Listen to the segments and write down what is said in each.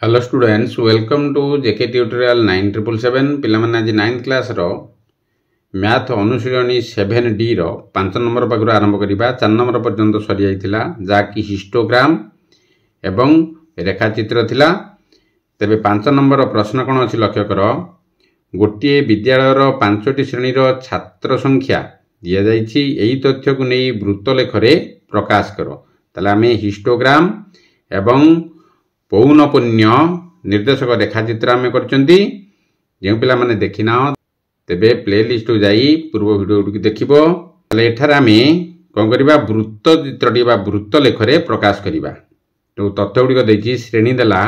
Hello students, welcome to JK tutorial 9777 पिलाମାନେ ଆଜି 9th class रो मैथ अनुशीलनी 7D रो 5 नंबर पाखरु आरंभ करिबा। 4 नंबर पर्यंत सरी जाइतिला जाकी हिस्टोग्राम एवं रेखाचित्र थिला। तबे 5 नंबर प्रश्न कोन अछि लक्ष्य करो। गोटे विद्यालय रो 5टी श्रेणी रो छात्र संख्या दिया जाइछि। एही तथ्य को नै वृत्तलेखरे प्रकाश करो। तले आमे हिस्टोग्राम एवं पौनपुण्य निर्देशक रेखाचित्र आम करचंती। जो पिला माने देखिना तेबे प्लेलिस्ट जाई पूर्व वीडियो गुडी देखिबो। तले एठार आमे कोन करबा वृत्त चित्रटी बा वृत्त लेखरे प्रकाश करिबा। तो तथ्य गुडी को देछि श्रेणी देला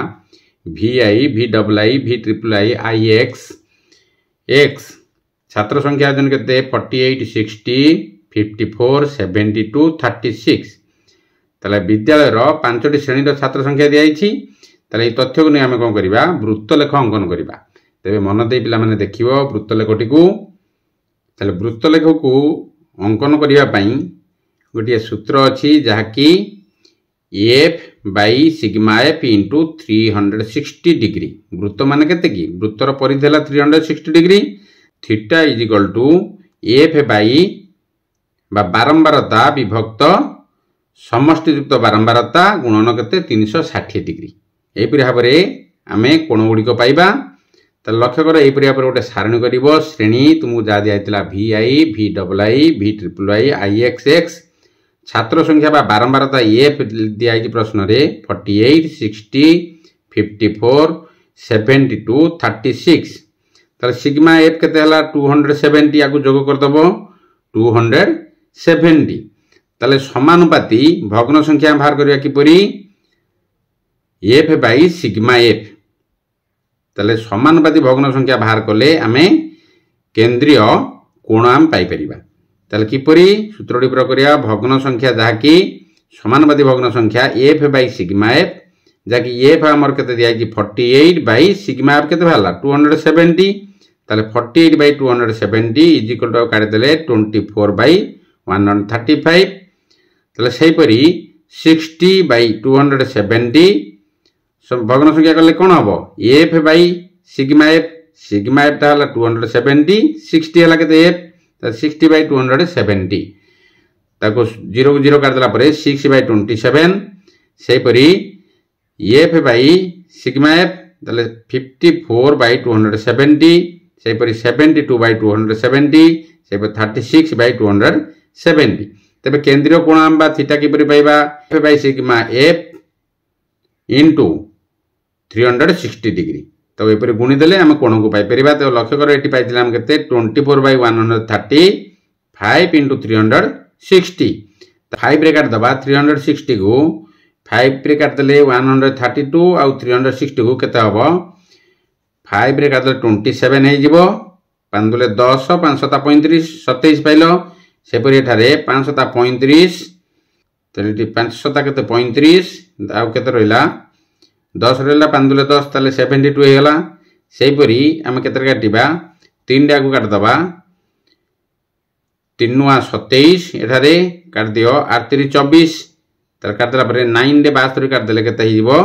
VI VII VIII IX X छात्र संख्या जन केते 48 60 54 72 36। तले विद्यालय रो 5टी श्रेणी रो छात्र संख्या दियाइछि। तले तथ्य को नै आमे कोन करिबा वृत्तलेख अंकन करिबा। तेबे मन दे पिला माने देखिबो वृत्तलेखटी को। तले वृत्तलेख को अंकन करिया पई गोटिए सूत्र अछि जाकी F by sigma F into 360 degree. वृत्त माने केते की वृत्तर परिधि हला 360 degree. Theta is equal to F by बा बारंबारता विभक्त समष्टि युक्त बारंबारता गुणन केते 360 डिग्री। एपरि भाबरे आमे कोण गुडी को पाइबा। त लक्ष्य कर एपरि भाबरे गोटे सारणी करिवो। श्रेणी तुमु जा दियाइतला VI VII VIII IXX छात्र संख्या बा बारंबारता F दियाइ प्रश्न रे 48 60 54 72 36। त सिग्मा F केते हला 270 याकु जोग कर दबो 270। तले समानुपाती भग्न संख्या बाहर करिया किपरि F बाई सिग्मा F। तले समानुपाती भग्न संख्या बाहर कले आमे केंद्रीय कोण आम पाई परिबा। तले किपरि सूत्रटी प्रयोग करिया भग्न संख्या जाकी समानुपाती भग्न संख्या F बाई सिग्मा F जाकी F हमर केते दिया कि 48 बाई सिग्मा F केते भाला 270। तले 48 बाई 270 इज इक्वल टू काढी देले 24 बाई 135। तले सेही परी 60 बाई 270 भग्न संख्या कले कोन हबो F बाई सिग्मा F ता हला 270 60 हला केते F त 60 बाई 270 ताको 0 0 काट देला परे 6 बाई 27। सेही परी F बाई सिग्मा F तले 54 बाई 270। सेही परी 72 बाई 270। सेही परी 36 बाई 270। तबे केंद्रीय कोण आंबा थीटा किपरि पाइबा F by sigma F into 360 degree. तो एपरि गुणी देले हम कोण को पाइ परिबा। तो लक्ष्य कर एटी पाइथिला हम केते 24 बाई 135 इनटू 360। 5 रे काट दबा 360 को 5 रे काट देले 132 आ 360 को केते हबो 5 रे काट देले 27 हे जिवो 5 दुले 10 5 7 35 27 पाइलो। सेपरि एठारे 5 7 35 तले 5 7 केते 35 आ केते रहिला 10 रहला 5 दुले 10 तले 72 हे गला। सेही परी हम केते काटिबा 3 डा को काट दबा 3 नुआ 27 एठारे काट दियो 8 3 24 तले काट देला परे 9 डे 72 काट देले केते हे जिवो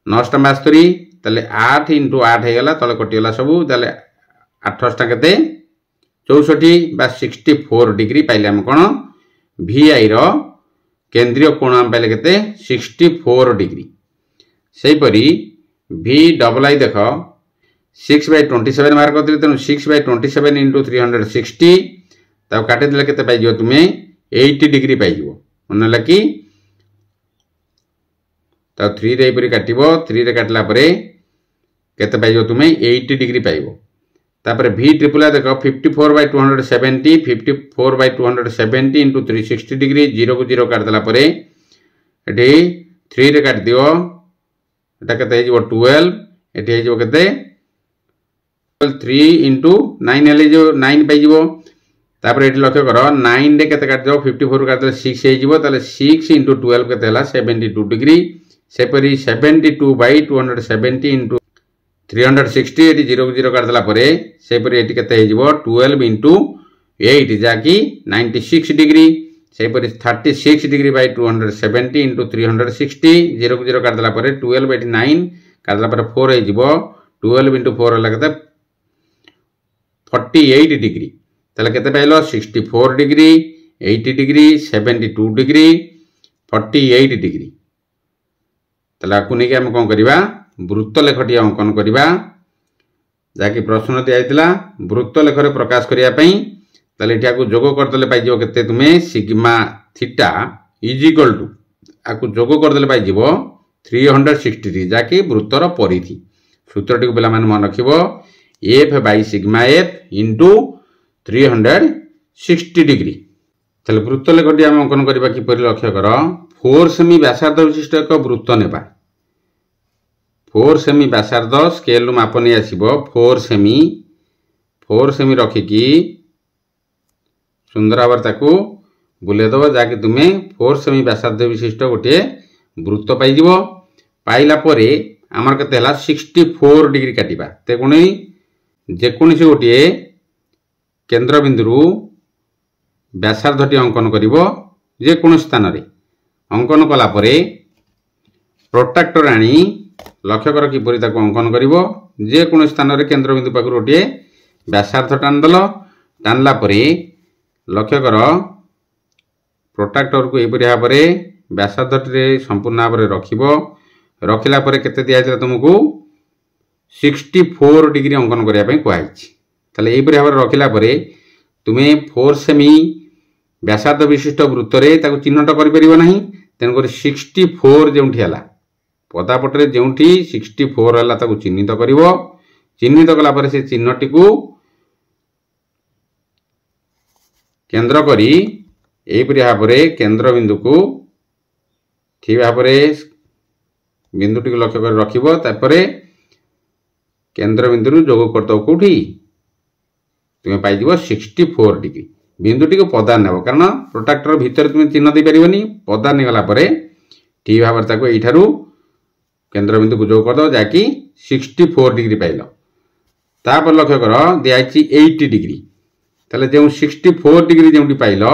9 टा 72 तले 8 इंटू 8 हे गला तले कटि गला सब। तले 8 टा केते 64 बा 64 डिग्री पाइले हम कोन VI रो केंद्रीय कोण हम पाइले केते 64 डिग्री। सेही परी VII देखो 6 बाई 27 मार्क करथिले तनु 6 बाई 27 इनटू 360 ता काटि देले केते पाइ जिवो तुमे 80 डिग्री पाइ जिवो। मन लकी ता 3 रे परी काटिबो 3 रे काटला परे केते पाइ जिवो तुमे 80 डिग्री पाइबो। तापर VIII देखो 54 बाई 270 54 बाई 270 इनटू 360 डिग्री 0 को 0 काट देला परे एठी 3 रे काट दियो एटा केते हे जिवो 12 एठी हे जिवो केते 3 इनटू 9 हेले जो 9 पाइ जिवो। तापर एठी लक्ष्य करो 9 रे केते काट दियो 54 काट देले 6 हे जिवो तले 6 इनटू 12 केते हला 72 डिग्री। सेपरी 72 बाई 270 इनटू 360 एटी 0 0 काट देला परे सेपरी एटी केते हे जिवो 12 इनटू 8 जाकी 96 डिग्री। सेपरी 36 डिग्री बाय 270 इंटू 360 0 को 0 काटदेला 12 एटी 9 काटदेला 4 हो 12 इंटू 4 है के 48 डिग्री ताले केते pilo 64 degree 80 degree 72 degree 48 degree ताले आकु नहीं हम कौन करिबा वृत्त लेखटी अंकन करिबा जाकि प्रश्न दिया वृत्त लेखरे प्रकाश करिया पई ताले एटा जोग करदेले पाइजिवो केते तुमे sigma theta is equal to आकु जोग करदेले पाइजिवो 360 जाकि वृत्तर परिधि सूत्रटी को पिला माने मन रखिबो F by sigma F into 360 degree ताले वृत्त लेखटी हम अंकन करिबा किपरि लक्ष्य कर 4 सेमी व्यासार्ध विशिष्ट एक वृत्त नेबा 4 सेमी व्यासार्ध स्केल माप नहीं आसीबो 4 सेमी रखिकी सुंदर भाव ताकू बुलेदब जहाँकि तुम्हें 4 सेमी व्यासार्ध विशिष्ट गोटे वृत्त पाइब पाइला परे आमर के 64 डिग्री काटिबा तेणु जेकोसी गोटे केन्द्र बिंदु व्यासार्धटी अंकन करिवो जेकोसी स्थान रे अंकन कला परे प्रोट्राक्टर आनी लक्ष्य कर किपरि ताकू अंकन करिवो जेकोसी स्थान रे केन्द्र बिंदु पाखु गोटे व्यासार्ध टाणदेल टाणला परे लक्ष्य कर प्रोट्राक्टर को यहपरि भाव में व्यासार्धटी संपूर्ण भाव में रखिला परे केते दिया तुमको 64 डिग्री अंकन करने कहले यहपरि भाव में रखिला परे तुम्हें 4 सेमी व्यासार्ध विशिष्ट वृत्त रे ताकू चिन्हट करिपरिबो नाही तेणुक 64 जोंठी हला पदापटरे जोंठी 64 हला ताकू चिन्हित करिवो चिन्हित कला परे से चिन्हटी को केन्द्र करी एपरि भाव में केन्द्र बिंदु को ठीक भाव में बिंदुटी को लक्ष्य कर रखिबो तापरे केन्द्र बिंदु जोग करदो कोठी तुम्हें पाइजिबो 64 डिग्री बिंदुटी को पदा नेब कारण प्रोट्राक्टर भीतर तुम्हें चिन्ह दे परिबनी पदा ने गला परे ठीक भाव में ताको एठारू केन्द्र बिंदु को जोग करदो जाकि 64 डिग्री पाइलो तापर लक्ष्य कर दियाछि 80 डिग्री ताले जो 64 डिग्री जो पाइल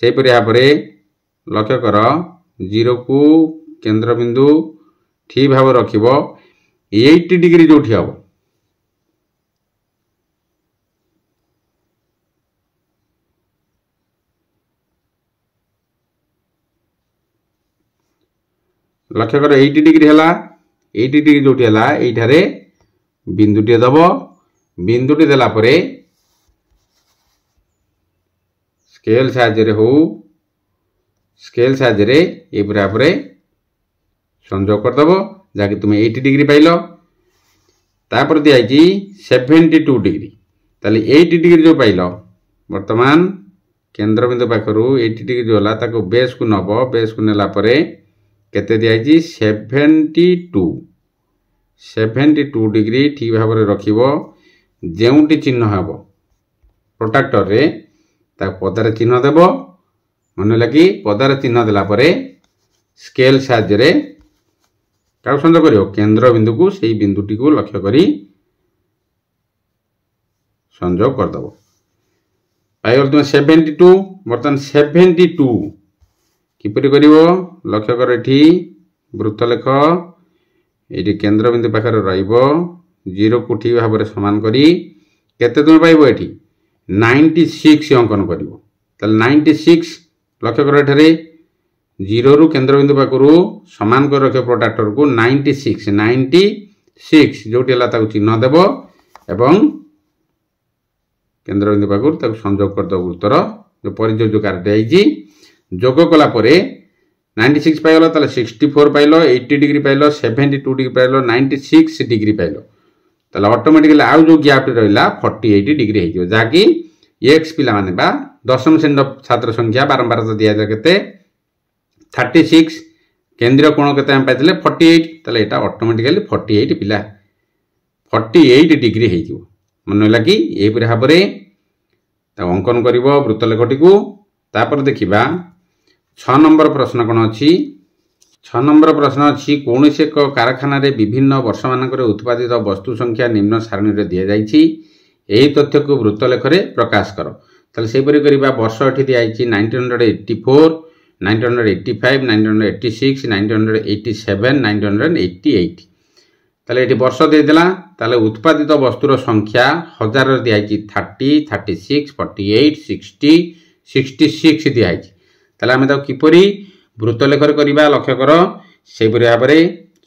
से भाव में लक्ष्य कर 0 को केन्द्र बिंदु ठीक भाव रखिब 80 डिग्री जो हम लक्ष्य कर 80 डिग्री है 80 डिग्री जो है बिंदुटी दब बिंदुटी देला परे स्केल साहाय्य हो स्केल साहाय्य ये भाव में संजोग करदेव जहाँकि तुम्हें 80 डिग्री पाइल तापर दिखाई 72 डिग्री ताले 80 डिग्री जो पाइल वर्तमान केन्द्र बिंदु पाखर 80 डिग्री जो है बेस को नब बेस को नेला परे केते दिखाई 72 डिग्री ठीक भाव में रखिबो जेउटी चिन्ह हम प्रोट्राक्टर रे पदार चिन्ह देव मन लगी पदार चिन्ह देला परे स्केल साहाय्य क्या संजोग कर केन्द्र बिंदु को सही बिंदुटी को लक्ष्य करी संजोग करदेव पाइल तुम 72 बर्तमान 72 किपरि करिवो लक्ष्य कर एठी वृत्त लेख ये केन्द्र बिंदु पाखर रहिबो 0 को ठीक भाव में समान करी केते तुम पाइबो एठी 96 अंकन कर 96 लक्ष्य कर 0 रु केन्द्र बिंदु पाखु समान कर रख प्रोट्राक्टर को 96 जोटी चिन्ह देव एवं केन्द्र बिंदु पाखु संजोग करदे वृत्तर जो परिचय जो कार्य जोग कला 96 pile 64 pile 80 degree pile 72 degree pile 96 degree pile ताले ऑटोमेटिकली आउ जो गैप रहा 48 डिग्री हो जहाँकि एक्स पिला माने बा दशम श्रेणी छात्र संख्या बारंबार तो दिया जाए के 36 केंद्रीय कोण के पाइले 48 ताले एटा ऑटोमेटिकली 48 पिला 48 डिग्री हो मन लगी ये भाव में अंकन कर वृत्त लेखटी को तापर देखा 6 नंबर प्रश्न कौन अच्छी 6 नंबर प्रश्न अच्छी कौन से एक कारखाना रे विभिन्न वर्ष मानक उत्पादित वस्तु संख्या निम्न सारणी रे दिया जाइछि एही तथ्य को वृत्त लेखरे प्रकाश कर ताले सेपरि करिबा वर्ष एठी दिया आइछि 1984 1985 1986 1987 1988 ताले एठी वर्ष दे देला ताले उत्पादित वस्तुर संख्या हजार रे दिया आइछि 30 36 48 60 66 दिया आइछि ताले आमे ता किपरि वृत्त लेखर करिबा लक्ष्य कर सेपरि भाबरे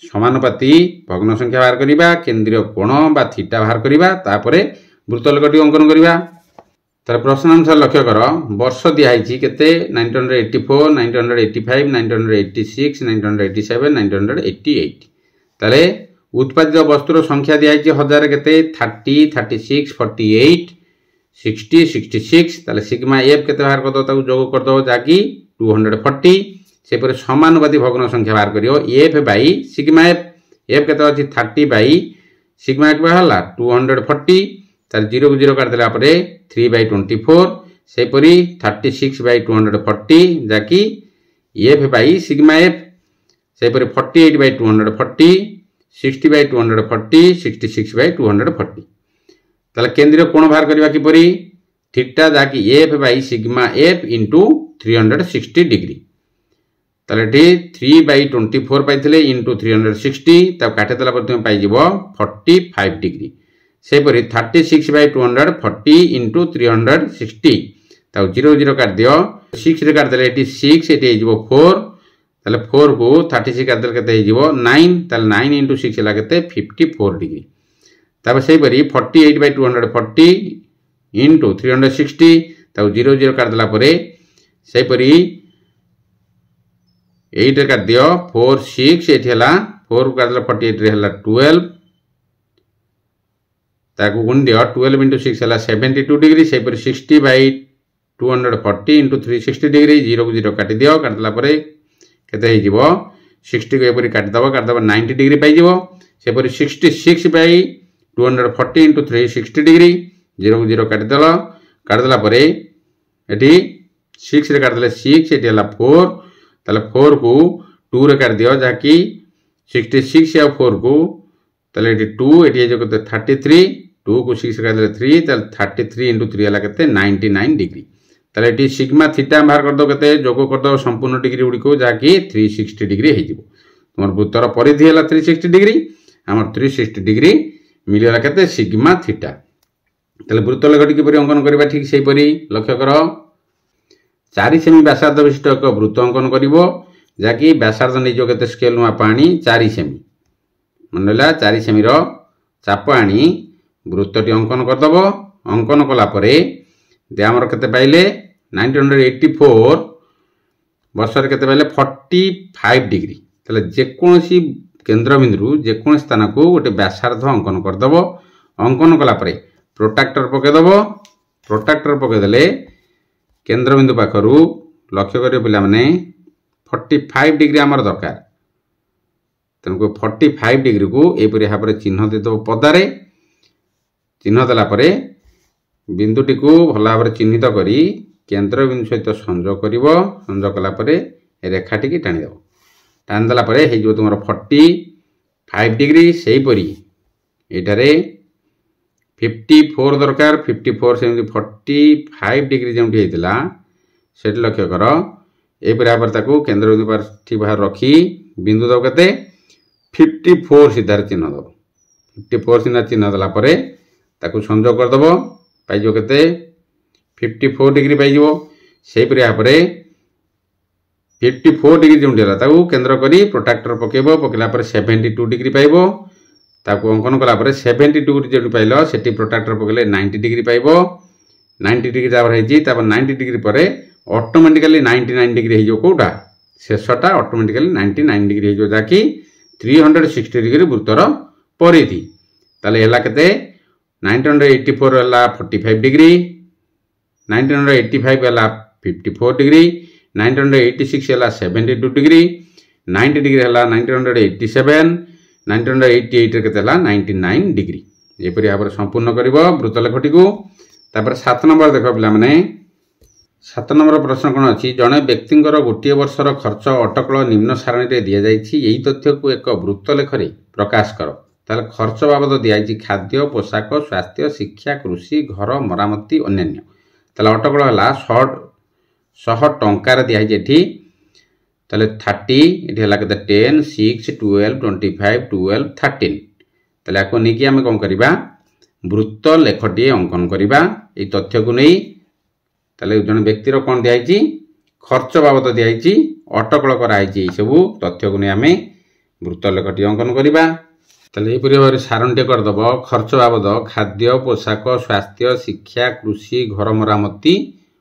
समानुपाती भग्न संख्या बाहर करिबा केंद्रीय कोण बा थीटा बाहर करिबा तापरे वृत्त लेखटी अंकन करिबा तार प्रश्न अनुसार लक्ष्य कर वर्ष दिया आइछि केते 1984 1985 1986 1987 1988 ताले उत्पादित वस्तुर संख्या दिया आइछि हजार केते 30 36 48 60 66 ताले सिग्मा एफ केते बाहर कर दो ताकू जोग कर दो जाकी 240 सेपरि समानुपाती भग्न संख्या बाहर करियो F by sigma F F केते अछि 30 बाई सिग्मा एफ हला 240 तार 0 को 0 काट देला परे 3 बाई 24 सेपरि 36 बाई 240 जाकी एफ बाई सिग्मा एफ सेपरि 48 बाई 240 60 बाई 240 66 बाई 240 ताले केंद्रीय कोण बाहर करबा किपरि थीटा जाकी F by sigma F into 360 degree ताले 3 बाई 24 पाइथिले इनटू 360 तब काटे देला पर तुम पाई जिवो 45 डिग्री सेपरि 36 बाई 240 इनटू 360 तब 0 0 काट दियो 6 रे काट देले एटी 6 एटी जिवो 4 ताले 4 को 36 काट देले केते जिवो 9 ताले 9 इनटू 6 ला केते 54 डिग्री तब सेपरि 48 बाई 240 इनटू 360 तब 0 0 काट देला परे सेपरि 8 काट दियो 4 6 एठी हला 4 काट देला 48 रे हला 12 ताकू गुण दियो 12 into 6 हला 72 डिग्री सेपरि 60 बाई 240 into 360 डिग्री 0 को 0 काट दियो काट देला परे केते हे जिवो 60 को एपरि काट दबो 90 डिग्री पाई जिवो सेपरि 66 बाई 240 into 360 डिग्री 0 को 0 काट देला परे एठी 6 रे काट देले 6 एठी हला 4 ताले 4 को 2 रे काट दियो जाकी 66 या 4 को ताले एटी 2 एटी जो कते 33 2 को 6 रे काट देले 3 ताले 33 into 3 हला कते 99 डिग्री ताले एटी सिग्मा थीटा बाहर कर दो कते जोग कर दो संपूर्ण डिग्री उडी को जाकी 360 डिग्री हे जिवो तुमर वृत्तर परिधि हला 360 डिग्री हमर 360 डिग्री मिलियला कते सिग्मा थीटा ताले वृत्त लेखटी किपरि अंकन करबा ठीक सेहि परि लक्ष्य करो 4 सेमी व्यासार्ध विशिष्ट एक वृत्त अंकन करिवो जाकी व्यासार्ध निजो केते स्केल नुआ पानी 4 सेमी मनला 4 सेमी रो चाप आनी वृत्तटी अंकन कर दबो अंकन कला परे दे हमर केते पाइले 1984 वर्ष रे केते पाइले 45 डिग्री तले जे कोनसी केंद्र बिंदु जे कोन स्थान को गोटे व्यासार्ध अंकन कर दबो अंकन कला परे प्रोट्रैक्टर पके दबो प्रोट्रैक्टर पके देले केंद्र बिंदु पाखरु लक्ष्य करियो पिला माने 45 डिग्री हमर दरकार तनको 45 डिग्री को एपरि हाबरे चिन्ह दे दो पदारे चिन्ह देला परे बिंदुटी को भला भाबरे चिन्हित करी केंद्र बिंदु सहित संयोग करिवो संयोग कला परे रेखाटी की टाणी दबो टाण देला परे हे जो तुमर 45 डिग्री सेही परी एटारे 54 दरकार 54 से 45 डिग्री जेउठी हेतिला सेट लक्ष्य कर ए बराबर ताको केंद्र बिंदु पर ठीक बाहर रखी बिंदु दब केते 54 सीधार चिन्ह दब 54 सीधा चिन्ह दला परे ताको संयोग कर दबो पाई जो केते 54 डिग्री पाई जिवो सेही परिया परे 54 डिग्री जेउठी हला ताको केंद्र करी प्रोट्रैक्टर पकेबो पकेला पर 72 डिग्री पाइबो ताको अंकन कला पर 72 डिग्री जेउठी पाइलो सेठी प्रोट्रैक्टर पकेले 90 डिग्री पाइबो 90 डिग्री तापर हेजी तापर 90 डिग्री परे ऑटोमेटिकली 99 डिग्री हे जो कोटा शेषटा ऑटोमेटिकली 99 डिग्री हे जो जाकी 360 डिग्री वृत्तर परिधि ताले हला केते 1984 हला 45 डिग्री 1985 हला 54 डिग्री 1986 हला 72 डिग्री 90 डिग्री हला 1987 1988 रे केते हला 99 डिग्री एपरि भाबरे संपूर्ण करिवो वृत्त लेखटी को तापर 7 नंबर देखो पिला माने 7 नंबर प्रश्न कोन अछि जने व्यक्तिंकर गोटिए वर्षर खर्च अटकल निम्न सारणी रे दिया जाइछि एही तथ्य को एक वृत्त लेखरे प्रकाश करो ताले खर्च बाबद दिया जाइछि खाद्य पोशाक स्वास्थ्य शिक्षा कृषि घर मरामती अन्यान्य ताले अटकल है 100 टंकार दिखाई एठी ताले 30 एठी हला केते 10 6 12 25 12 13 ताले आको नेकी आमे कोन करिबा वृत्त लेखटी अंकन करिबा ए तथ्य को नै ताले जन व्यक्ति रो कोन दिखाई खर्च बाबद दिखाई अटकल कराई सब तथ्य को नै आमे वृत्त लेखटी अंकन करिबा ताले एपरि भाबरे सारणटी करदब खर्च बाबद खाद्य पोशाक स्वास्थ्य शिक्षा कृषि घर मरामती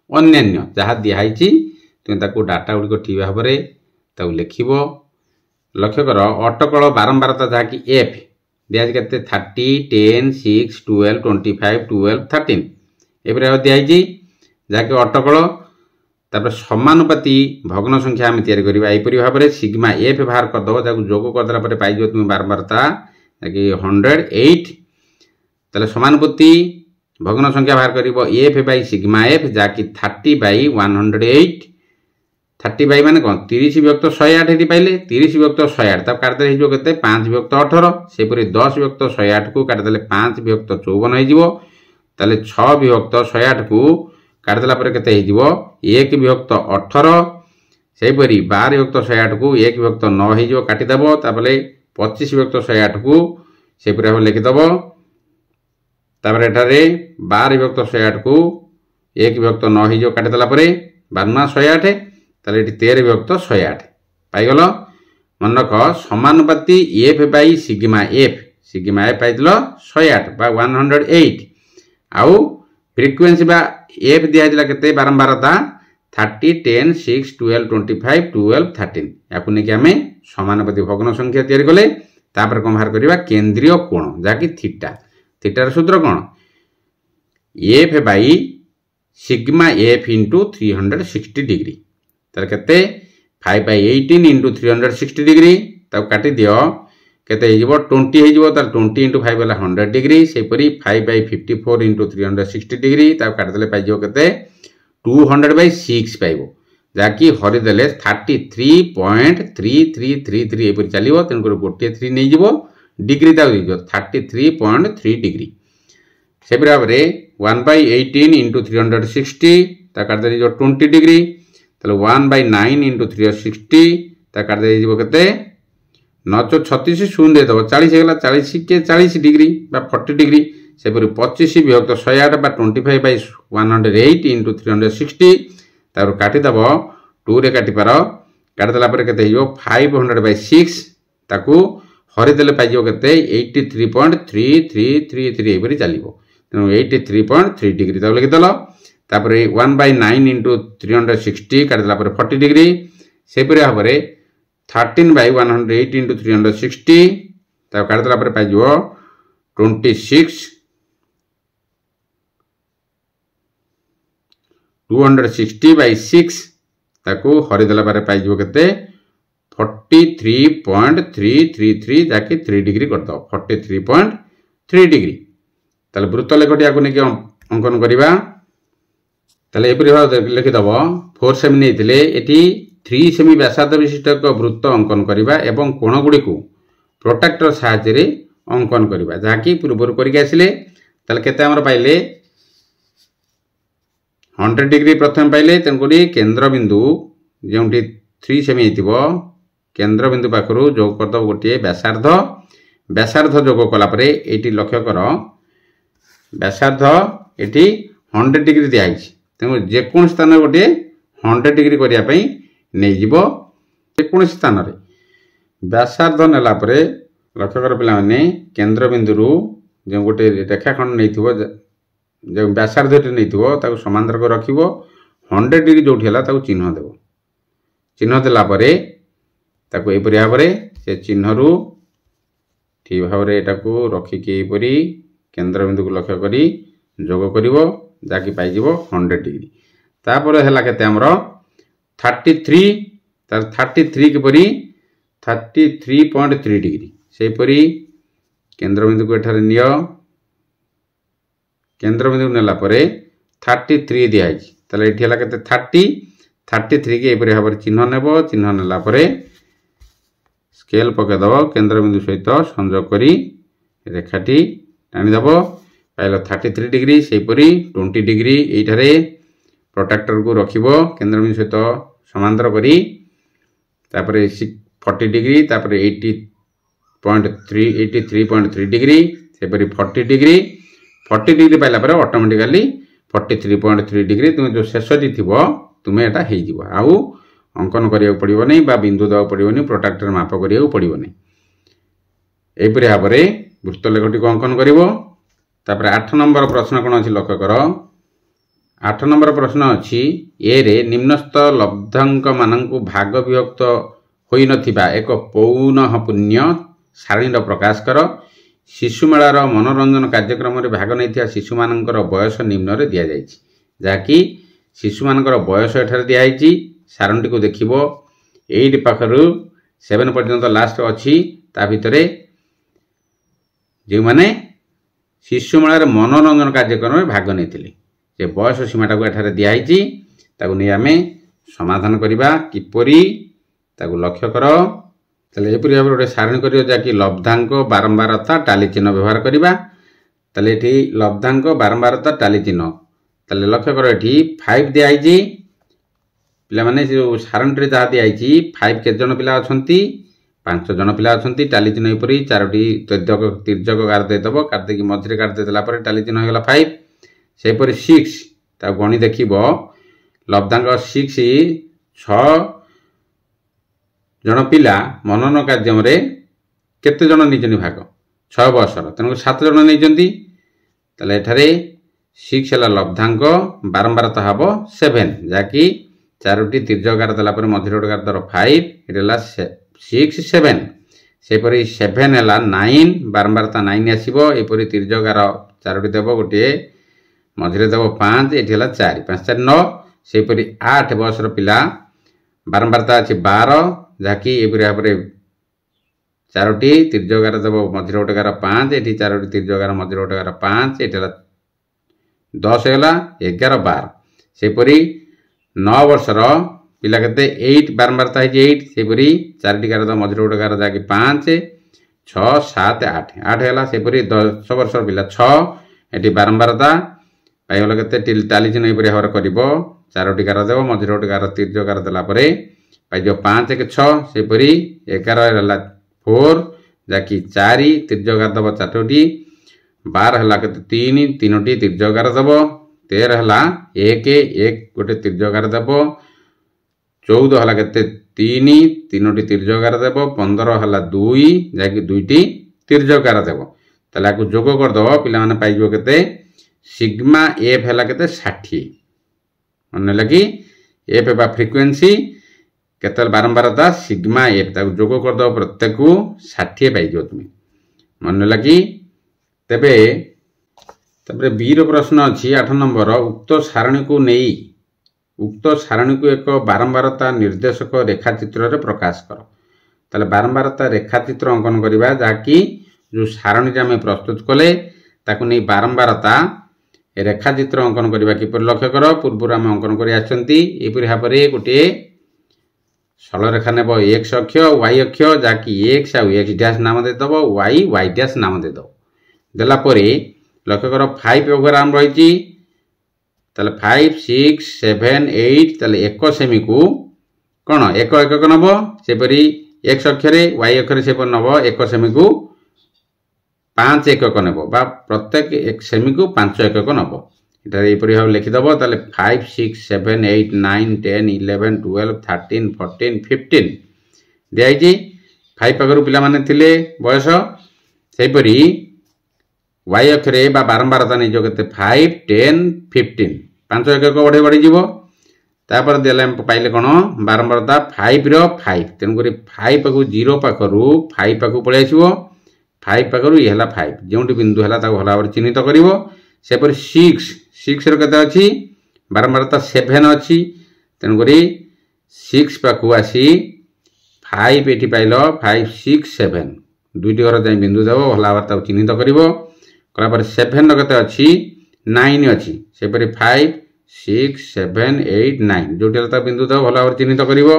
अन्यान्य जहाँ दिखाई तुम ताकू डाटा गुड़िक ठीक भाव में लिखब लक्ष्य कर अटकल बारंबारता जहाँकि एफ दिखाई के 30 10 6 12 25 12 13 एपरि दिखाई जहाँकि अटकल तापर समानुपाती भग्न संख्या आम तैयारी भाव में सिग्मा एफ बाहर करदब जहाँ जोग करदेला पाइज तुम बारंबारता कि 108 ताले समानुपाती भग्न संख्या बाहर करिवो एफ बाई सिग्मा एफ जाकि 30 बाई 108 30 बाई माने कोन 30 विभक्त 108 एठी पाइले 30 विभक्त 108 तब काट देले हिजो केते 5 विभक्त 18 सेपरि 10 विभक्त 108 को काट देले 5 विभक्त 54 हिजो ताले 6 विभक्त 108 को काट देला परे केते हिजो 1 विभक्त 18 सेपरि 12 विभक्त 108 को 1 विभक्त 9 हिजो काटि देबो तापले 25 विभक्त 108 को सेपरि हम लिखि देबो तापर एठारे 12 विभक्त 108 को 1 विभक्त 9 हिजो काटि देला परे 12 108 ताले एठी 13 विभक्त 108 पाइगल मन रख समानुपाती एफ बाई सिग्मा एफ पाइदिल 108 बा 108 आउ फ्रिक्वेंसी बा एफ दिया केते बारंबारता 30 10 6 12 25 12 13 याकु नेकी आमे समानुपाती भग्न संख्या तैयारी कले तापर कोन बाहर करिबा केंद्रीय कोण जाकि थीटा थीटार सूत्र कौन F by sigma F into 360 degree तार केते 5 बाई 18 इंटू 360 डिग्री तब काटी दियो केते हिजबो 20 हिजबो तार 20 इंटू 5 वाला 100 डिग्री सेपरी 5 बाई 54 इंटू 360 डिग्री तब काट देले पाइजो केते 200 बाई 6 पाइबो जाकि हरि देले 33.3333 एपरि चलिबो तेन कर गोटे 3 नै जिवो डिग्री ता 33.3 डिग्री से भाव में 1/18 इंटू 360 काट दे 20 डिग्री 1/9 इंटू 360 काट दे के 936 शून्य देदेव 40 होगा 40 के 40 डिग्री 40 डिग्री से 25 विभक्त 108 बा 25 बाई 108 इंटू 360 तार काटिदेव 2 रे काटिपार काटिदेला के 500 बाई 6 ताकू हरिदेले पाइजो केते 83.3333 एपरि चलिबो तेनु 83.3 डिग्री तब लिखिदेल तापर 1/9 इंटू 360 काटिदेला 40 डिग्री सेपरि भाव में 13 बाई 108 इंटू 360 तब काटिदेला पाइजो 26 260 बाई 6 ताकू हरिदेला पाइजो केते 43.333 जाकि 3 डिग्री करदो 43.3 डिग्री ताले वृत्त लेखटी आको नेकी अंकन करिबा ताले एपरि भाव लिखिदब 4 सेमी नेइतिले एटी 3 सेमी व्यासार्ध विशिष्ट एक वृत्त अंकन करिबा एवं कोण गुडी को प्रोट्रैक्टर सहायता रे अंकन करिबा जाकि पूर्व करिके आसिले ताले केते हमर पाइले 100 डिग्री प्रथम पाइले तेनकुडी केंद्र बिंदु जेउंटी 3 सेमी हेतिबो केंद्र बिंदु पाखरु जोग करदब गोटे व्यासार्ध जोग कला परे एटी लक्ष्य कर व्यासार्ध एटी 100 डिग्री दिया तेणु जेकोन स्थान गोटे 100 डिग्री करिया पई नै जिवो जेकोन स्थान रे व्यासार्ध नेला परे लक्ष्य कर पिला माने केंद्र बिंदु रु जे गोटे रेखाखंड नैथिबो जे व्यासार्ध नैथिबो ताको समांतर को रखिबो 100 डिग्री जोठी हला ताको चिन्ह देबो चिन्ह देला परे ताको एपरि भाव में से चिन्ह रु ठीक भाव में एटाको रखिकी एपरि केंद्र बिंदु को लक्ष्य करी जोग करिवो जाकि पाइजिवो 100 डिग्री तापर हैला केते हमर 33 तार 33 के परी 33.3 डिग्री से परी केंद्र बिंदु को एठारे नियो केंद्र बिंदु नेला परे 33 दिया है ताले एठी हैला केते 33 के एपरि भाव चिन्ह नेबो चिन्ह नेला परे स्केल पकईदेव केंद्र बिंदु सहित संजोग करी रेखाटी टाणीदेव पाइल 33 डिग्री से 20 डिग्री ये प्रोट्राक्टर को रखिबो केंद्रबिंदु सहित समांतर करी तापर 40 डिग्री तापर 83.3 डिग्री सेपरी 40 डिग्री पाइला पर ऑटोमेटिकली 43.3 डिग्री तुम जो शेष जी थी तुम्हें एटा हो जीव आउ अंकन करिया पड़िबो नहीं बा बिंदु देवा पड़िबो नहीं प्रोट्राक्टर माप करिया पड़िबो नहीं एपरि भाव में वृत्तलेखटी को अंकन करिवो तापर 8 नंबर प्रश्न कोन अछि लक्ष्य कर 8 नंबर प्रश्न अछि ए रे निम्नस्थ लब्धांक माननकु भाग विभक्त होई नथिबा एक पौनः पुण्य सारणी प्रकाश कर शिशु मेलार मनोरंजन कार्यक्रम रे भाग नैथिया शिशु मानकर बयस निम्न रे दिया जायछि जाकि शिशु मानकर बयस एठारे दिया जायछि सारणी को देखिबो 8 पाखरु 7 पर्यंत लास्ट अछि ता भितरे जो माने शिशु मेलार मनोरंजन कार्यक्रम में भाग नहीं जे बयस सीमाटा को एठारे दिया जायछि ताकु नै आमे समाधान करिबा किपरि ताकु लक्ष्य कर तले एपरि भाबरे गोटे सारणी करियो जाकि लब्धांक बारंबारता टाली चिन्ह व्यवहार करिबा तले एठी लब्धांक बारंबारता टाली चिन्ह तले लक्ष्य कर एठी 5 दिया जायछि पिला माने जो सारणी रे जा दिया जायछि 5 के जन पिला अछंती 5 जन पिला अछंती टाली चिन्ह एपरि चारोटी तिर्यक गार दे दबो काट देकी मझरे काट देला पर टाली चिन्ह हो गला 5 सेपरि 6 ता गणी देखिबो लब्धांक 6 6 जन पिला मनन कार्यम रे केते जन निजनि भाग 6 वर्षर तेनु 7 जन निजंती तले एठारे 6 हला लब्धांक बारंबारता हबो 7 जाकी चारोटी तिर्यक देला पर मझरे गार दर 5 एला 6 7 सेपरि 7 हला 9 बारंबारता 9 आसीबो एपरि तिर्यक चारोटी देबो गोटे मझरे देबो 5 एठी हला 4 5 4 9 सेपरि 8 वर्षर पिला बारंबारता अछि 12 जाकी एपरि भाबरे चारोटी तिर्यक देबो मझरे गोटे गार 5 एठी चारोटी तिर्यक मझरे गोटे गार 5 एठी हला 10 हला 11 12 सेपरि 9 वर्षर पिला केते 8 बारंबारता है 8 सेपरि चारोटी गार मझरे गोटे गार जाकी 5 6 7 8 8 हला सेपरि 10 वर्षर पिला 6 एठी बारंबारता पाइगला केते टाली चिन्ह एपरि भाबरे करिवो चारोटी गार देबो मझरे गोटे गार तिर्यक गार देला परे पाइजो 5 1 6 सेपरि 11 हला 4 जाकी 4 तिर्यक गार देबो चारोटी 12 हला केते 3 तीनोटी तिर्यक गार देबो 13 हला 1 1 गोटे तिर्यक गार देबो 14 हला केते 3 तीनोटी तिर्यक गार देबो 15 हला 2 जाकी दुईटी तिर्यक गार देबो तला को जोग कर दो पिला माने पाइजो केते सिग्मा एफ हला केते 60 मन लगी एफ बा फ्रीक्वेंसी केते बारंबारता सिग्मा एफ ताको जोग कर दो प्रत्येक को 60 पाइजो तुम मन लगी तबे तबरे बी रो प्रश्न अछि 8 नंबर उक्त सारणी को नेई उक्त सारणी को एक बारंबारता निर्देशक रेखाचित्र रे प्रकाश कर ताले बारंबारता रेखाचित्र अंकन करिबा जाकी जो सारणी रे हमें प्रस्तुत कले ताकु नै बारंबारता रेखाचित्र अंकन करिबा किपर लक्ष्य कर पूर्व हम अंकन करि आछंती एपरि हाबरे गोटे सरल रेखा नेब x अक्ष y अक्ष जाकी x आ x डैश नाम दे दबो y डैश नाम दे दो देला परे लक्ष्य कर 5 प्रोग्राम रहिची तले 5 6 7 8 तले 1 सेमी को कोन 1 1 को नबो सेपरि x अक्षरे y अक्षरे सेपर नबो 1 सेमी को 5 एकक नेबो बा प्रत्येक एक सेमी को 5 एकक नबो इधर एपरि भाव लिखि दबो तले 5 6 7 8 9 10 11 12 13 14 15 देआइजी 5 पगरु पिला माने थिले बयस सेपरि y अक्षरे बा बारंबारता नै जो केते 5 10 15 5 एकक बढ़े बढ़ी जीवो तापर देले हम पाइले कोन बारंबारता 5 रो 5 तेन करी 5 पाकु 0 पाकरु 5 पाकु पळे आसीबो 5 पाकरु ये हला 5 जेउटी बिंदु हला ता हला बर चिन्हित करिवो सेपर 6 रो कते अछि बारंबारता 7 अछि तेन करी 6 पाकु आसी 5 एठी पाइलो 5 6 7 दुईटी घर जाई बिंदु देबो हला बर ता चिन्हित करिवो कला पर 7 रो कते अछि 9 अछि सेपर 5 6 7 8 9 जोटी हला ता बिंदु देबो हला बर चिन्हित करिवो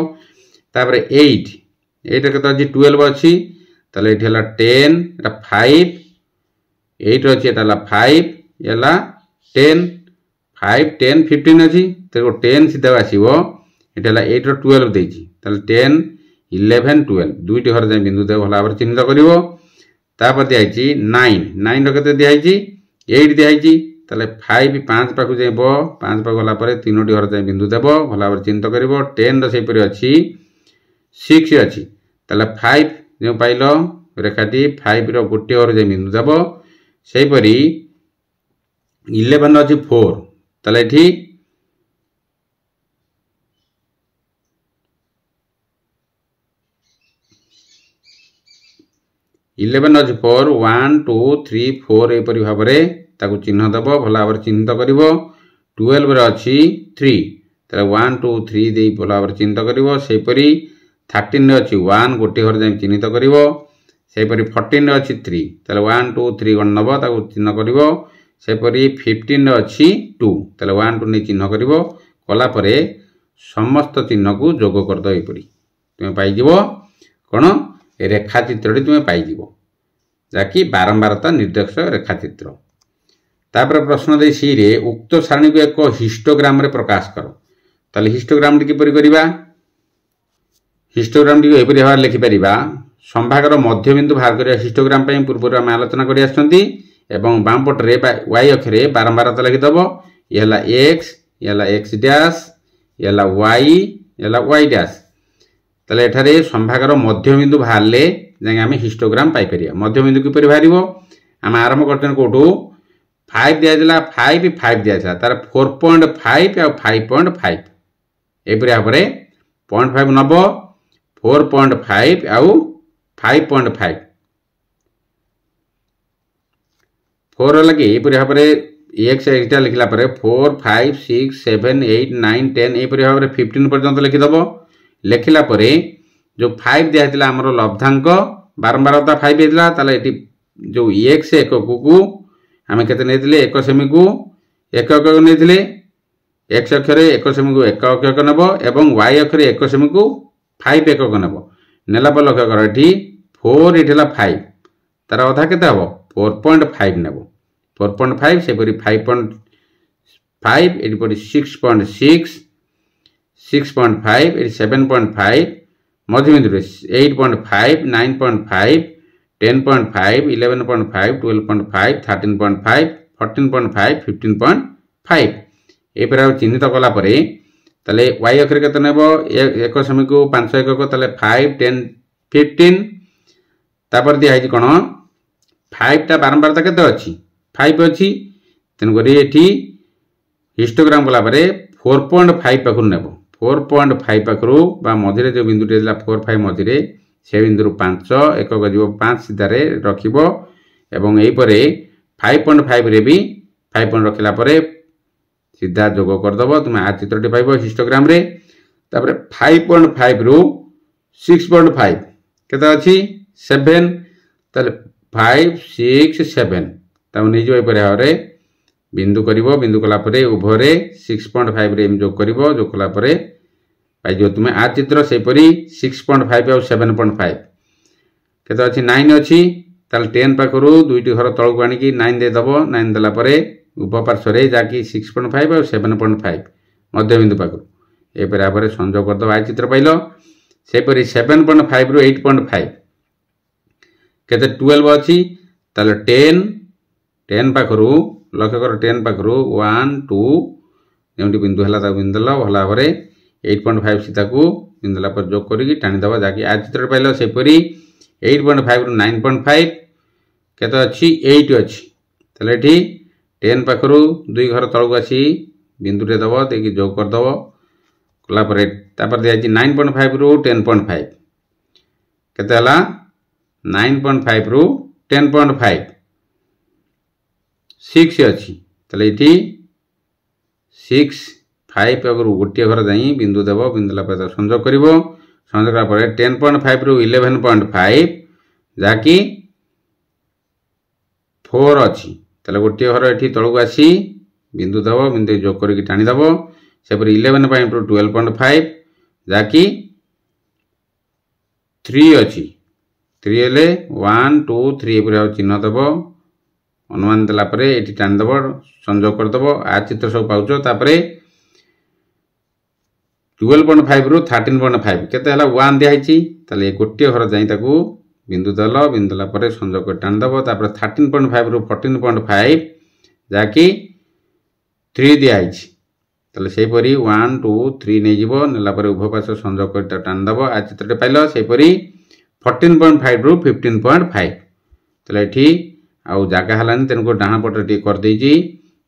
तापर 8 कते अछि 12 अछि तले एठी हला 10 एटा 5 8 अछि एटा हला 5 एला 10 5 10 15 अच्छी तो 10 सीधा आसो ये 8 रो 12 देती 10 11 12 दुईटी घर जाए बिंदु देव भल भाव चिन्हित कर दिखाई 9 9 रते दिखाई 8 दिखाई 5 5 पाक जाइब 5 पाक गलापर 3टी घर जाए बिंदु देव भल भाव चिन्हित कर 10 रहीपर अच्छी 6 अच्छी 5 जो पाइल रेखाटी 5 रो गोटे घर जाए बिंदु देव सेपरी 11 अच्छी 4 ताले ये 11 अच्छी 4 1 2 3 4 यहपरी भाव में चिन्ह देव भल भाव चिन्हित कर 12 अच्छी 3 ताले 1 2 3 दे भल भाव चिन्हित कर सेपरी 13 अच्छी 1 गोटे घर जाए चिन्हित कर सेपरी 14 अच्छी 3 ताले 1 2 3 गण नब चिन्ह कर सेपरी 15 अच्छी 2 ताले 1 2 नहीं चिन्ह कर कलापर समस्त चिन्ह को जोग करद यहपरी तुम्हें पाइज कौन रेखाचित्रटी तुम्हें पाइज जहाँकि बारंबारता निर्देश रेखाचित्र तापर प्रश्न दे सी रे उक्त सारणी को एक हिस्टोग्राम रे प्रकाश कर ताले हिस्टोग्राम टी किपरि करिबा हिस्टोग्राम टी एपरि भाव लिखि परिबा संभागर मध्यबिंदु बाहर करिया हिस्टोग्राम पई पूर्व आम आलोचना करि आछंती एवं बाम पटरे y अक्ष रे बारंबारता लिखि दबो ये हला x ये हला x डैश ये हला y ये हला y डैश ताले एठारे संभागर मध्यबिंदु बाहरले जाके आम हिस्टोग्राम पाई परिया मध्यबिंदु किपरि बाहरिबो आम आरंभ करतन कोठू 5 दिया दिला 5 5 दिया था तार 4.5 और 5.5 एपरि भाव में 0.5 नब 4.5 आउ 5.5 4 लगे यहपरि भाव में एक्स एक्सटा लिखला 4 5 6 7 8 9 10 यहपरि भाव में 15 पर्यंत लिखिदेव लिखला जो 5 दिया आमर लब्धांक बारंबारता 5 होता ये जो एक्स एकक को आम के एक सेमी को एक एकक नहीं एक्स अक्षर एक सेमी को एक एकक नब एवं वाई अक्षर एक सेमी को 5 एकक नब नेला पर लक्ष्य कर ये 4 ये 5 तार अधा के 4.5 नेब 4.5 सेपरी 5.5 ये 6.6 6.5 ये 7.5 मध्यबिंदु 8.5 9.5 10.5 11.5 12.5 13.5 14.5 15.5 ये चिन्हित कलापर ताले y अक्षर के नेब एक सेमी को 5 एकक ताले 5 10 15 तापर दिखाई कौन 5 टा बारंबारता के अच्छी 5 अच्छी तेणुक ये हिस्टोग्राम कलापर 4.5 पाखु नेब 4.5 पाखु मझे जो बिंदुटी 4 5 मझे से बिंदु 5 एकक जीव 5 सीधार रखिब एवं यहीपर 5.5 रे भी 5 रखला सीधा जोग करदेव तुम्हें आ चित्रटी पाइब हिस्टोग्राम रे तापर 5.5 रु 6.5 केते अछि 7 ताले 5 6 7 तब नहीं जो भाव में बिंदु करिवो बिंदु कला परे उभरे 6.5 रे जोग करिवो जोग कला परे पाइजो तुम्हें आ चित्र सेपरी 6.5 और 7.5 केते अछि 9 अछि ताल 10 पाखरु दुईटी घर तळकु आनिकी 9 दे दबो 9 देला परे उपपार्श्व रे जाकी 6.5 और 7.5 मध्य बिंदु पाखरु ए परे आबरे संयोग कर दबो आ चित्र पाइलो सेपरी 7.5 रु 8.5 केते 12 अछि ताल 10 पाखरु लक्ष्य कर 10 पाखरु 1 2 जेमटी बिंदु हला ता बिंदु ल भला भरे 8.5 सीधा को बिंदुला पर जोग करी टाणी दबा जाकि आ चित्र पाइल सेपरी 8.5 रु 9.5 केते अछि 8 अछि तले एठी 10 पाखरु दुई घर तळक आसी बिंदु रे दबो देकी जोग कर दबो कला पर तापर दिया अछि 9.5 रु 10.5 केते हला 9.5 रु 10.5 6 अछि तले एठी 6 5 अगर गोटे घर जाई बिंदु देव बिंदुला पर संयोग कर संयोग पर 10.5 रु 11.5 जाकि 4 अच्छी ताले गोटे घर ये तलक आसी बिंदु देव बिंदु जोग करके टाणी देव सेपरी 11 रु 12.5 जाकि 3 अच्छी 3 हेले 1 2 3 एपरी चिन्ह देव अनुमान देला परे एटी टाणीदेव संजोग करदेव आ चित्र सब पाउछ तापरे 12.5 रु 13.5 केते हला 1 दिया हिची ताले गोटे घर जाई ताकू बिंदु देला परे संजोग कर टाणीदेव तापरे 13.5 रु 14.5 जाकी 3 दिया हिची ताले सेही परी 1 2 3 नै जीवो नेला परे उभय पार्श्व संजोग कर टाणीदेव आ चित्रटे पाइलो सेही परी 14.5 रु 15.5 ताले एठी आउ जागा हलानी तेनको डाहा पटे टी कर देजी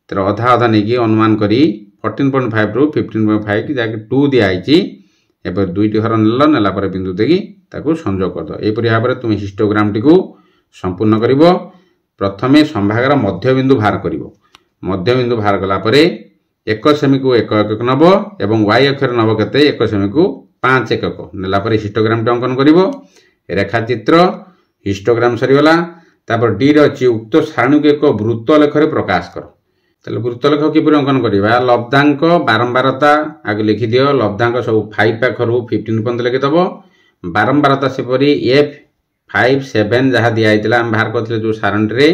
तर अधा अधा नेकी अनुमान करी 14.5 रु 15.5 की जाके 2 दिया आइची एपर दुईटी घर नेला परे बिंदु देगी ताकू संजोग कर दो एई परि भाबरे तुम हिस्टोग्राम टी को संपूर्ण करिवो प्रथमे संभागर मध्य बिंदु बाहर करिवो मध्य बिंदु बाहर कला परे 1 सेमी को 1 एकक नबो एवं y अक्षर नबो केते 1 सेमी को 5 एकक नेला परे हिस्टोग्राम टी अंकन करिवो रेखा चित्र हिस्टोग्राम सरीगला तापर डी रे अछि उक्त सारणी को एक वृत्त लेखरे प्रकाश करो तले वृत्त लेख किपरि अंकन करिबा लब्धांक बारंबारता आगे लिखि दियो लब्धांक सब 5 पाखरु 15 पर्यंत लिखि दबो बारंबारता सेपरि f 5 7 जहा दिया आइतला हम बाहर करथले जो सारणी रे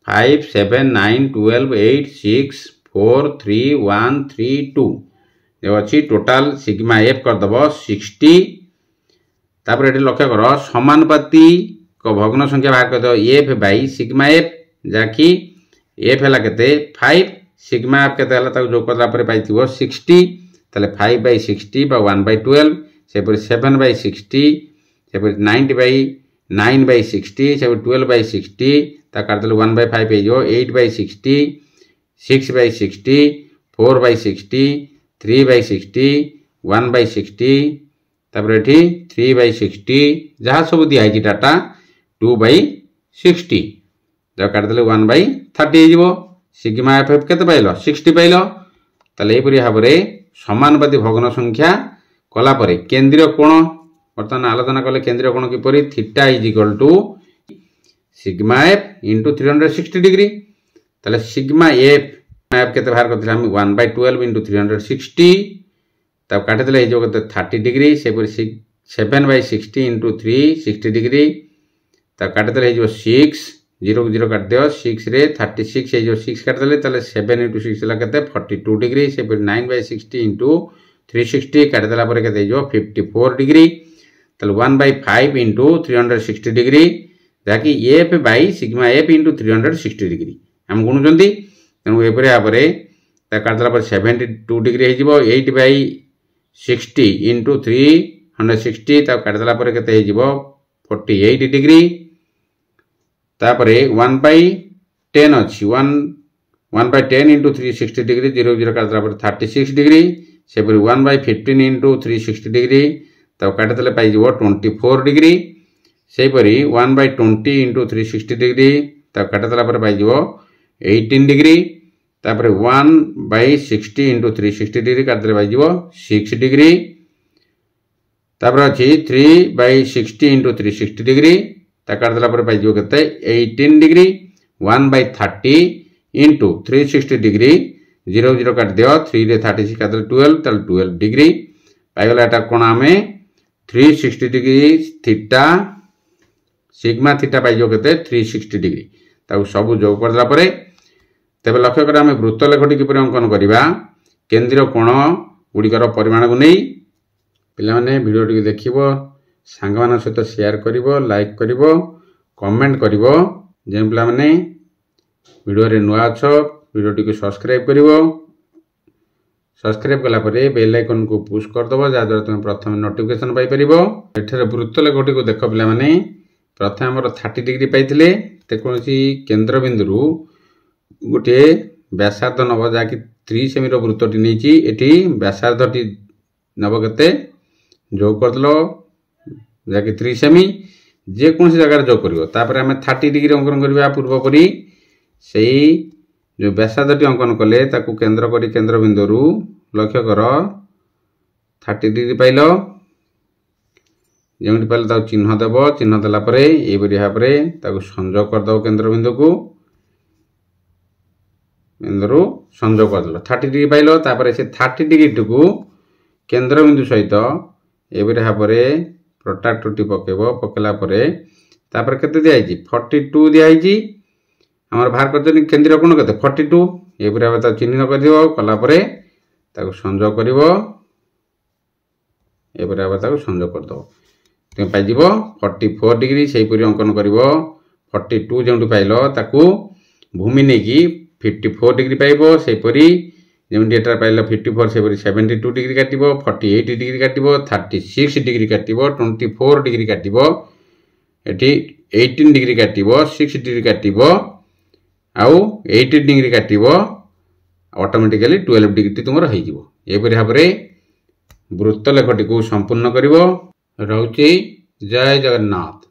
5 7 9 12 8 6 4 3 1 3 2 जे अछि टोटल सिग्मा f कर दबो 60 तापर एटी लक्ष्य करो समानुपाती को भग्न संख्या बाहर कर दो f बाई सिग्मा f जाकी f हला केते 5 सिग्मा f केते हला ताको जोग करला परे पाइथिबो 60 तले 5 बाई 60 बा 1 by 12 सेपरि 7 by 60 सेपरि 90 by 9 by 60 सेपरि 12 by 60 ता काटले 1 by 5 Peugeot 8 by 60 6 by 60 4 by 60 3 by 60 1 by 60 तापर एठी 3 बाई 60 जहा सब दिया है डाटा 2 बाई 60 जब काट देले 1 बाई 30 जीवो सिग्मा एफ केते पाइलो 60 पाइलो तले एपरि भाबरे समानुपाती भग्न संख्या कला परे केंद्रीय कोण वर्तमान आलोचना कले केंद्रीय कोण किपरि theta is equal to sigma F into 360 degree तले सिग्मा एफ केते बाहर करथिला हम 1 बाई 12 इनटू 360 तब काट देले हे जो केते 30 डिग्री सेपरि 7 बाई 60 इनटू 3 60 डिग्री तब काट देले हे जो 6 0 0 काट दियो 6 रे 36 हे जो 6 काट देले तले 7 इनटू 6 ला केते 42 डिग्री सेपरि 9 बाई 60 इनटू 360 काट देला परे केते जो 54 डिग्री तले 1 बाई 5 इनटू 360 डिग्री जाकी f by sigma f into 360 degree हम गुण जंदी तनु एपरे आपरे ता काट देला पर 72 डिग्री हे जिवो 8 बाई 60 इनटू 360 ता काट देला परे केते हे जिवो 48 डिग्री तापरे 1 बाई 10 अछि 1 बाई 10 इनटू 360 डिग्री 0 0 काट देला पर 36 डिग्री सेपरि 1 बाई 15 इनटू 360 डिग्री ता काट देले पाइ जिवो 24 डिग्री सेपरि 1 बाई 20 इनटू 360 डिग्री ता काट देला पर पाइ जिवो 18 डिग्री तापरे 1 बाई 60 इनटू 360 डिग्री काट देले पाइ जिवो 6 डिग्री तापर अछि 3 बाई 60 इनटू 360 डिग्री ता काट देला पर पाइ जिवो केते 18 डिग्री 1 बाई 30 इनटू 360 डिग्री 0 0 काट दियो 3 रे 36 काट देले 12 तल 12 डिग्री पाइ गला एटा कोन आमे 360 डिग्री थीटा सिग्मा थीटा पाइ जो केते 360 डिग्री ताऊ सब जोग कर देला परे तबे लक्ष्य कर हम वृत्त लेखटी किपरि अंकन करिबा केंद्रीय कोण गुडिकर परिमाण को नै पिला माने वीडियो टी देखिबो सांग मान सहित शेयर करिवो लाइक करिवो कमेंट करिवो जे पिला माने वीडियो रे नुआ छ वीडियो टी को सब्सक्राइब करिवो सब्सक्राइब कला परे बेल आइकन को पुश कर दबो जा द्वारा तुम प्रथम नोटिफिकेशन पाई परिबो एठरे वृत्त लेखटी को देखो पिला माने प्रथम हमर 30 डिग्री पाइथिले ते कोनसी केंद्र बिंदु गोटे व्यासार्ध नब जाकि 3 सेमी रो वृत्तटी नेची एठी व्यासार्धटी नब केते जोग करदलो जाकि 3 सेमी जे कोनसी जगह जोग करिवो तापर हम 30 डिग्री अंकन करबा पूर्व परी सेही जो व्यासार्धटी अंकन कले ताकू केंद्र करी केंद्र बिंदु लक्ष्य कर 30 डिग्री पाइलो जेमति पाइलो ता चिन्ह देबो चिन्ह देला परे ए बरि हाबरे ताकू संजोग कर दो केंद्र बिंदु को बिंदु संजोग कर दलो 30 डिग्री पाइलो तापर से 30 डिग्री को केंद्र बिंदु सहित ए बरि हाबरे प्रोट्रैक्टर टी पकेबो पकेला परे तापर केते दिया आइची 42 दिया आइची आमर बाहर कर केन्द्रीय कोण के 42 ये भाव चिन्हित कर कलापर संजोग कर संजोग करदेव तुम पाइज 44 डिग्री से अंकन कर 42 जो पाइल भूमि नहीं कि 54 डिग्री पाइब सेपरी जमी एटार पाइल 54 से 72 डिग्री काट 48 डिग्री काट 36 डिग्री काट 24 डिग्री काट ये 18 डिग्री काट 6 डिग्री काट आउ 18 डिग्री काट ऑटोमेटिकली 12 डिग्री तुम रही भाव वृत्तलेखटी को संपूर्ण कर। रहुछि जय जगन्नाथ।